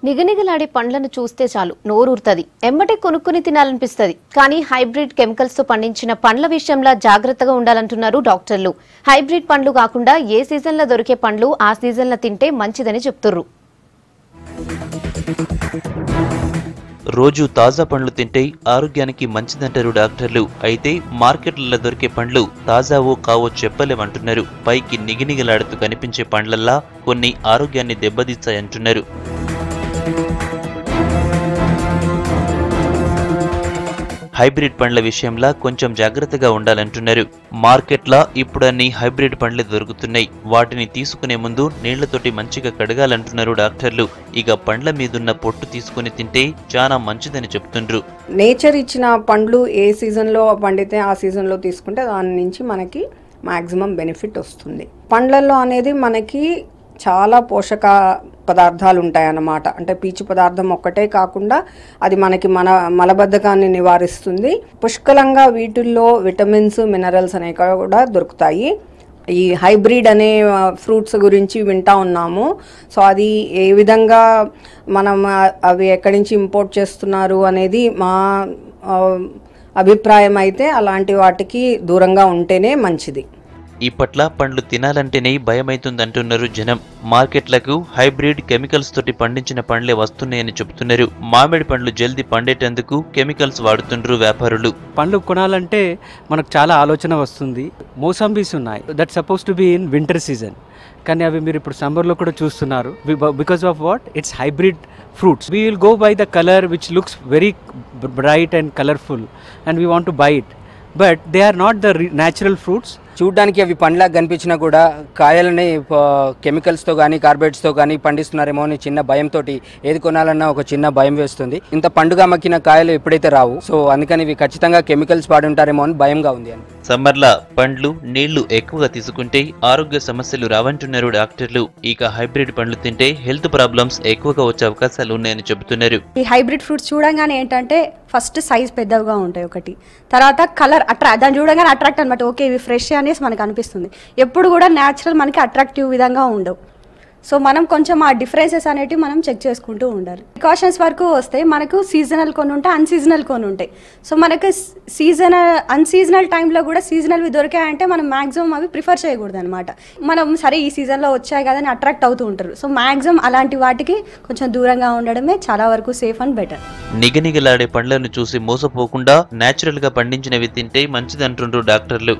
నిగనిగలాడే పండ్లను చూస్తే చాలు నోరూరుతది. ఎమ్మటే కొనుక్కుని తినాలనిపిస్తది. కానీ హైబ్రిడ్ కెమికల్స్ తో పండించిన పండ్ల విషయంలో జాగ్రత్తగా ఉండాలంటున్నారు డాక్టర్లు. హైబ్రిడ్ పండ్లు కాకుండా ఏ సీజన్లో దొరికే పండ్లు ఆ సీజన్లో తింటే మంచిదని చెప్తుర్రు. రోజు తాజా పండ్లు తింటే ఆరోగ్యానికి మంచిదంటారు డాక్టర్లు. అయితే మార్కెట్లలో దొరికే పండ్లు తాజావో కావో చెప్పలేమంటున్నారు. పైకి నిగినిగలాడుతూ కనిపించే పండ్లల్లా కొన్ని ఆరోగ్యాన్ని దెబ్బతీస్తాయంటున్నారు. హైబ్రిడ్ పండ్ల విషయంలో కొంచెం జాగ్రత్తగా ఉండాలంటున్నారు. మార్కెట్లా ఇప్పుడు అన్ని హైబ్రిడ్ పండ్లే దొరుకుతున్నాయి. వాటిని తీసుకునే ముందు నీళ్లతోటి మంచిగా కడగాలంటున్నారు డాక్టర్లు. ఇక పండ్ల మీదున్న పొట్టు తీసుకుని తింటే చాలా మంచిదని చెప్తుండ్రు. నేచర్ ఇచ్చిన పండ్లు ఏ సీజన్లో పండితే ఆ సీజన్లో తీసుకుంటే దాని నుంచి మనకి మ్యాక్సిమం బెనిఫిట్ వస్తుంది. పండ్లలో అనేది మనకి చాలా పోషక పదార్థాలు ఉంటాయన్నమాట. అంటే పీచు పదార్థం ఒక్కటే కాకుండా అది మనకి మలబద్ధకాన్ని నివారిస్తుంది. పుష్కలంగా వీటిల్లో విటమిన్స్, మినరల్స్ అనేవి కూడా దొరుకుతాయి. ఈ హైబ్రిడ్ అనే ఫ్రూట్స్ గురించి వింటా ఉన్నాము. సో అది ఏ విధంగా మనం అవి ఎక్కడి నుంచి ఇంపోర్ట్ చేస్తున్నారు అనేది మా అభిప్రాయం అయితే అలాంటి వాటికి దూరంగా ఉంటేనే మంచిది. ఇప్పట్ల పండ్లు తినాలంటేనే భయమైతుందంటున్నారు జనం. మార్కెట్లకు హైబ్రిడ్ కెమికల్స్ తోటి పండించిన పండ్లే వస్తున్నాయని చెబుతున్నారు. మామిడి పండ్లు జల్దీ పండేటందుకు కెమికల్స్ వాడుతుండ్రు వ్యాపారులు. పండ్లు కొనాలంటే మనకు చాలా ఆలోచన వస్తుంది. మోసంబీస్ ఉన్నాయి, that suppose to be in winter season, కానీ అవి మీరు ఇప్పుడు సమ్మర్లో కూడా చూస్తున్నారు. Because of what? It's hybrid fruits. We will go by the colour which looks very bright and colourful and we want to buy it, but they are not the natural fruits. చూడ్డానికి అవి పండ్లాగా కనిపించినా కూడా కాయలని కెమికల్స్తో కానీ కార్బైడ్స్తో కానీ పండిస్తున్నారేమో అని చిన్న భయంతో ఏది కొనాలన్నా ఒక చిన్న భయం వేస్తుంది. ఇంత పండుగ మక్కిన కాయలు ఎప్పుడైతే రావు, సో అందుకని ఇవి ఖచ్చితంగా కెమికల్స్ వాడి ఉంటారేమో అని భయంగా ఉంది. అని సమ్మర్లా పండ్లు నీళ్లు ఎక్కువగా తీసుకుంటే ఆరోగ్య సమస్యలు రావంటున్నారు డాక్టర్లు. ఇక హైబ్రిడ్ పండ్లు తింటే హెల్త్ ప్రాబ్లమ్స్ ఎక్కువగా వచ్చే అవకాశాలు ఉన్నాయని చెబుతున్నారు. ఈ హైబ్రిడ్ ఫ్రూట్స్ చూడంగానే ఏంటంటే ఫస్ట్ సైజ్ పెద్దగా ఉంటాయి ఒకటి, తర్వాత కలర్ దాన్ని చూడగానే అట్రాక్ట్ అనమాట. ఓకే ఇవి ఫ్రెష్ అనేసి మనకు అనిపిస్తుంది. ఎప్పుడు కూడా న్యాచురల్ మనకి అట్రాక్టివ్ విధంగా ఉండవు. సో మనం కొంచెం ఆ డిఫరెన్సెస్ అనేటివి మనం చెక్ చేసుకుంటూ ఉండాలి. ప్రికాషన్స్ వరకు వస్తే మనకు సీజనల్ కొన్ని ఉంటాయి, అన్సీజనల్ కొన్ని ఉంటాయి. సో మనకు అన్సీజనల్ టైంలో కూడా సీజనల్వి దొరికాయంటే మనం మ్యాక్సిమం అవి ప్రిఫర్ చేయకూడదు అనమాట. మనం సరే ఈ సీజన్లో వచ్చాయి కదా అని అట్రాక్ట్ అవుతూ ఉంటారు. సో మ్యాక్సిమం అలాంటి వాటికి కొంచెం దూరంగా ఉండడమే చాలా వరకు సేఫ్ అండ్ బెటర్. నిగనిగలాడే పండ్లను చూసి మోసపోకుండా నేచురల్ గా పండించినవి తింటే మంచిదంటుండ్రు డాక్టర్లు.